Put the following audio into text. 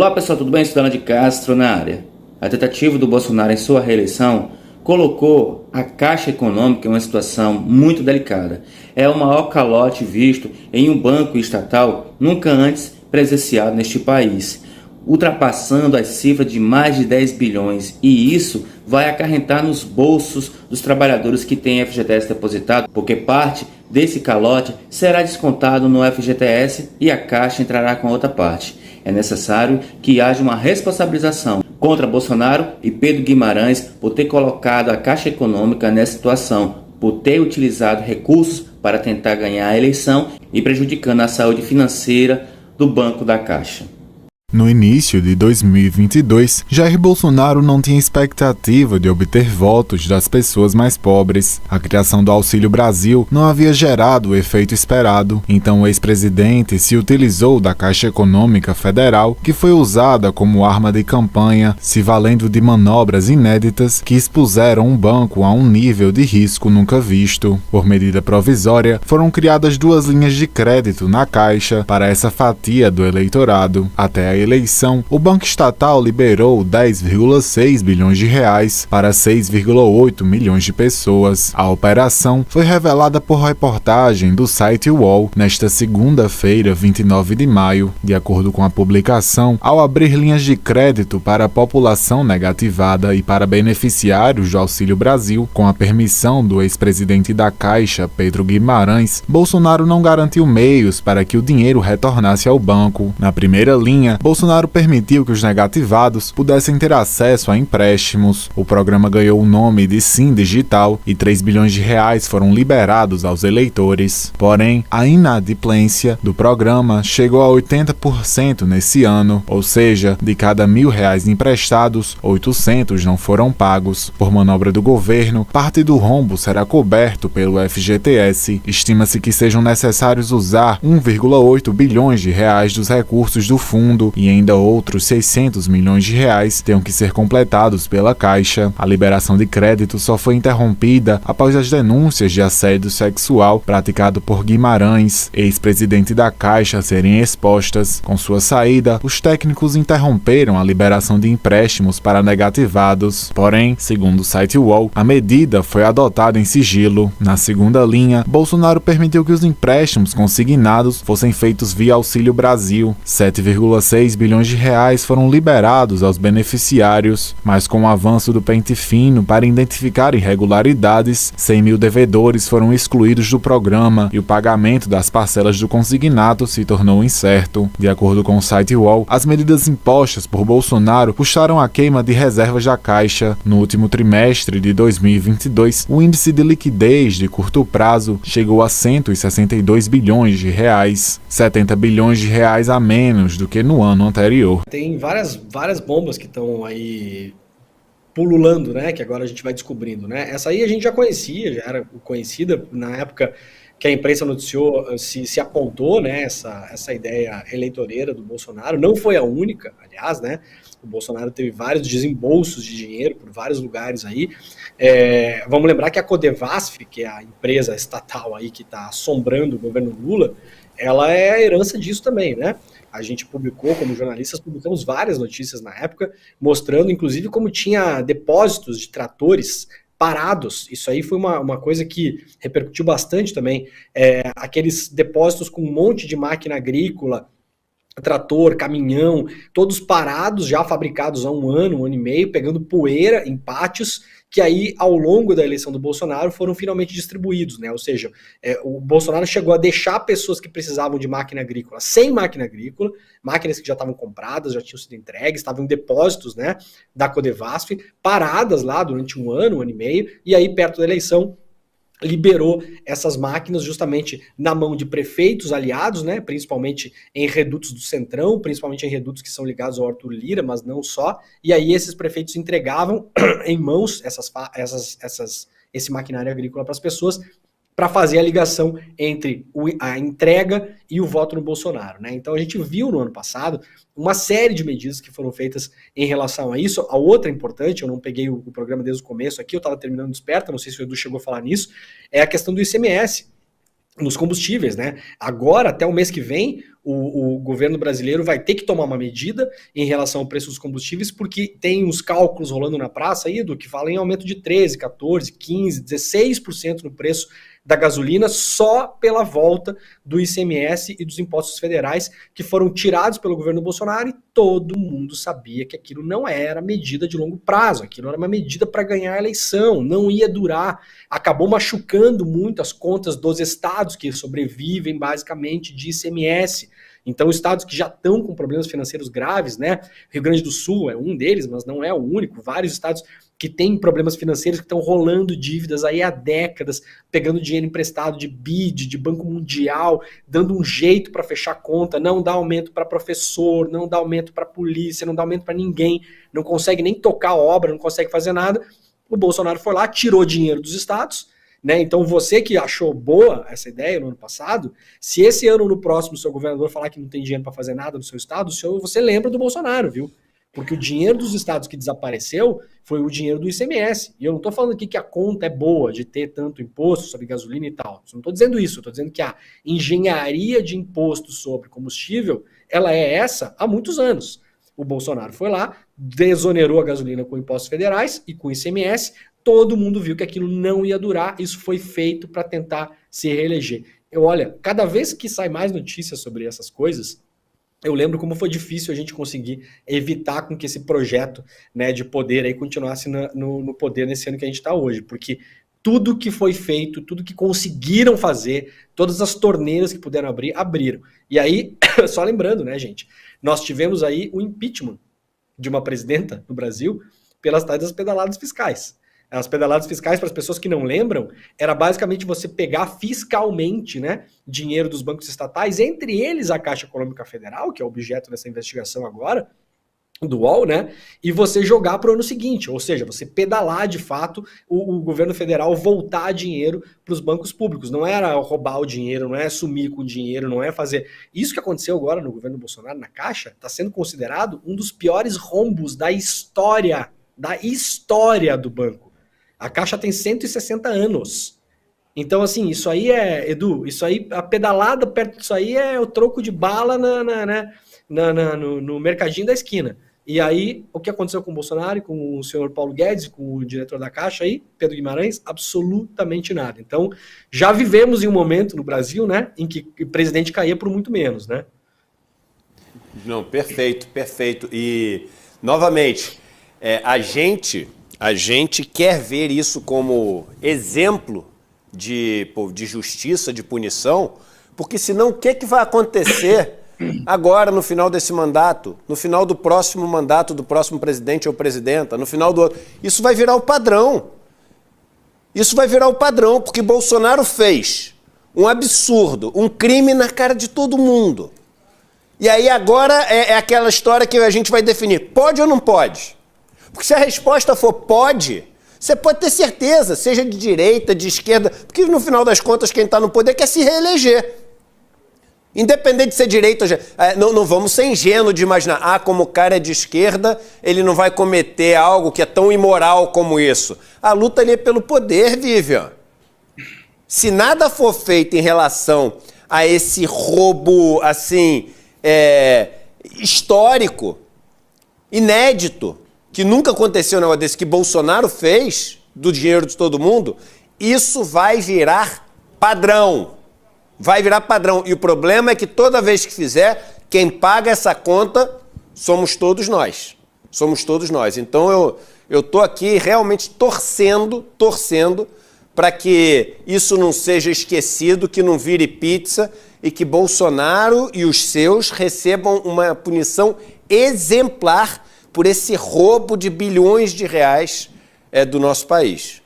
Olá pessoal, tudo bem? Cidadão de Castro na área. A tentativa do Bolsonaro em sua reeleição colocou a Caixa Econômica em uma situação muito delicada. É o maior calote visto em um banco estatal nunca antes presenciado neste país, ultrapassando as cifras de mais de 10 bilhões, e isso vai acarretar nos bolsos dos trabalhadores que têm FGTS depositado, porque parte desse calote será descontado no FGTS e a Caixa entrará com outra parte. É necessário que haja uma responsabilização contra Bolsonaro e Pedro Guimarães por ter colocado a Caixa Econômica nessa situação, por ter utilizado recursos para tentar ganhar a eleição e prejudicando a saúde financeira do Banco da Caixa. No início de 2022, Jair Bolsonaro não tinha expectativa de obter votos das pessoas mais pobres. A criação do Auxílio Brasil não havia gerado o efeito esperado, então o ex-presidente se utilizou da Caixa Econômica Federal, que foi usada como arma de campanha, se valendo de manobras inéditas que expuseram um banco a um nível de risco nunca visto. Por medida provisória, foram criadas 2 linhas de crédito na Caixa para essa fatia do eleitorado. Até a eleição, o Banco Estatal liberou 10,6 bilhões de reais para 6,8 milhões de pessoas. A operação foi revelada por reportagem do site UOL nesta segunda-feira, 29 de maio. De acordo com a publicação, ao abrir linhas de crédito para a população negativada e para beneficiários do Auxílio Brasil, com a permissão do ex-presidente da Caixa, Pedro Guimarães, Bolsonaro não garantiu meios para que o dinheiro retornasse ao banco. Na primeira linha, Bolsonaro permitiu que os negativados pudessem ter acesso a empréstimos. O programa ganhou o nome de Sim Digital e 3 bilhões de reais foram liberados aos eleitores. Porém, a inadimplência do programa chegou a 80% nesse ano, ou seja, de cada R$1.000 emprestados, 800 não foram pagos. Por manobra do governo, parte do rombo será coberto pelo FGTS. Estima-se que sejam necessários usar 1,8 bilhões de reais dos recursos do fundo e ainda outros 600 milhões de reais tenham que ser completados pela Caixa. A liberação de crédito só foi interrompida após as denúncias de assédio sexual praticado por Guimarães, ex-presidente da Caixa, serem expostas. Com sua saída, os técnicos interromperam a liberação de empréstimos para negativados. Porém, segundo o site UOL, a medida foi adotada em sigilo. Na segunda linha, Bolsonaro permitiu que os empréstimos consignados fossem feitos via Auxílio Brasil. 7,6 bilhões de reais foram liberados aos beneficiários, mas com o avanço do pente fino para identificar irregularidades, 100 mil devedores foram excluídos do programa e o pagamento das parcelas do consignado se tornou incerto. De acordo com o site UOL, as medidas impostas por Bolsonaro puxaram a queima de reservas da Caixa. No último trimestre de 2022, o índice de liquidez de curto prazo chegou a 162 bilhões de reais, 70 bilhões de reais a menos do que no ano anterior. Tem várias bombas que estão aí pululando, né? Que agora a gente vai descobrindo, né? Essa aí a gente já conhecia, já era conhecida na época que a imprensa noticiou, se apontou, né? Essa ideia eleitoreira do Bolsonaro. Não foi a única, aliás, né? O Bolsonaro teve vários desembolsos de dinheiro por vários lugares aí. Vamos lembrar que a Codevasf, que é a empresa estatal aí que está assombrando o governo Lula, ela é a herança disso também, né? A gente publicou, como jornalistas, publicamos várias notícias na época, mostrando, inclusive, como tinha depósitos de tratores parados. Isso aí foi uma coisa que repercutiu bastante também. Aqueles depósitos com um monte de máquina agrícola, trator, caminhão, todos parados, já fabricados há um ano e meio, pegando poeira em pátios, que aí, ao longo da eleição do Bolsonaro, foram finalmente distribuídos, né? Ou seja, o Bolsonaro chegou a deixar pessoas que precisavam de máquina agrícola sem máquina agrícola, máquinas que já estavam compradas, já tinham sido entregues, estavam em depósitos, né, da Codevasf, paradas lá durante um ano e meio, e aí, perto da eleição, liberou essas máquinas justamente na mão de prefeitos aliados, né, principalmente em redutos do Centrão, principalmente em redutos que são ligados ao Arthur Lira, mas não só, e aí esses prefeitos entregavam em mãos esse maquinário agrícola para as pessoas, para fazer a ligação entre a entrega e o voto no Bolsonaro, né? Então a gente viu no ano passado uma série de medidas que foram feitas em relação a isso. A outra importante, eu não peguei o programa desde o começo aqui, eu estava terminando Desperta, não sei se o Edu chegou a falar nisso, é a questão do ICMS nos combustíveis, né? Agora, até o mês que vem, o governo brasileiro vai ter que tomar uma medida em relação ao preço dos combustíveis, porque tem uns cálculos rolando na praça aí, do que fala em aumento de 13, 14, 15, 16% no preço da gasolina só pela volta do ICMS e dos impostos federais que foram tirados pelo governo Bolsonaro, e todo mundo sabia que aquilo não era medida de longo prazo, aquilo era uma medida para ganhar a eleição, não ia durar, acabou machucando muito as contas dos estados que sobrevivem basicamente de ICMS. Então, estados que já estão com problemas financeiros graves, né? Rio Grande do Sul é um deles, mas não é o único. Vários estados que têm problemas financeiros, que estão rolando dívidas aí há décadas, pegando dinheiro emprestado de BID, de Banco Mundial, dando um jeito para fechar a conta, não dá aumento para professor, não dá aumento para polícia, não dá aumento para ninguém, não consegue nem tocar a obra, não consegue fazer nada. O Bolsonaro foi lá, tirou dinheiro dos estados, né? Então você que achou boa essa ideia no ano passado, se esse ano no próximo o seu governador falar que não tem dinheiro para fazer nada no seu estado, você lembra do Bolsonaro, viu? Porque o dinheiro dos estados que desapareceu foi o dinheiro do ICMS. E eu não estou falando aqui que a conta é boa de ter tanto imposto sobre gasolina e tal. Eu não estou dizendo isso. Eu estou dizendo que a engenharia de imposto sobre combustível, ela é essa há muitos anos. O Bolsonaro foi lá, desonerou a gasolina com impostos federais e com ICMS. Todo mundo viu que aquilo não ia durar. Isso foi feito para tentar se reeleger. Olha, cada vez que sai mais notícias sobre essas coisas, eu lembro como foi difícil a gente conseguir evitar com que esse projeto, né, de poder aí continuasse no poder nesse ano que a gente está hoje, porque tudo que foi feito, tudo que conseguiram fazer, todas as torneiras que puderam abrir, abriram. E aí, só lembrando, né, gente, nós tivemos aí o impeachment de uma presidenta no Brasil pelas tais das pedaladas fiscais. As pedaladas fiscais, para as pessoas que não lembram, era basicamente você pegar fiscalmente, né, dinheiro dos bancos estatais, entre eles a Caixa Econômica Federal, que é o objeto dessa investigação agora, do UOL, né, e você jogar para o ano seguinte, ou seja, você pedalar de fato o governo federal voltar dinheiro para os bancos públicos. Não era roubar o dinheiro, não é sumir com o dinheiro, não é fazer... Isso que aconteceu agora no governo Bolsonaro, na Caixa, está sendo considerado um dos piores rombos da história do banco. A Caixa tem 160 anos. Então, assim, isso aí Edu, isso aí, a pedalada perto disso aí é o troco de bala no mercadinho da esquina. E aí, o que aconteceu com o Bolsonaro, com o senhor Paulo Guedes, com o diretor da Caixa aí, Pedro Guimarães? Absolutamente nada. Então, já vivemos em um momento no Brasil, né, em que o presidente caía por muito menos, né? Não, perfeito, perfeito. E, novamente, a gente quer ver isso como exemplo de justiça, de punição, porque senão o que vai acontecer agora no final desse mandato, no final do próximo mandato do próximo presidente ou presidenta, no final do outro? Isso vai virar o padrão. Isso vai virar o padrão, porque Bolsonaro fez um absurdo, um crime na cara de todo mundo. E aí agora é aquela história que a gente vai definir, pode ou não pode? Porque se a resposta for pode, você pode ter certeza, seja de direita, de esquerda, porque no final das contas quem está no poder quer se reeleger. Independente de ser direita ou não vamos ser ingênuos de imaginar, como o cara é de esquerda, ele não vai cometer algo que é tão imoral como isso. A luta ali é pelo poder, Vivian. Se nada for feito em relação a esse roubo, assim, histórico, inédito, que nunca aconteceu um negócio desse, que Bolsonaro fez, do dinheiro de todo mundo, isso vai virar padrão. Vai virar padrão. E o problema é que toda vez que fizer, quem paga essa conta somos todos nós. Somos todos nós. Então eu tô aqui realmente torcendo para que isso não seja esquecido, que não vire pizza e que Bolsonaro e os seus recebam uma punição exemplar por esse roubo de bilhões de reais do nosso país.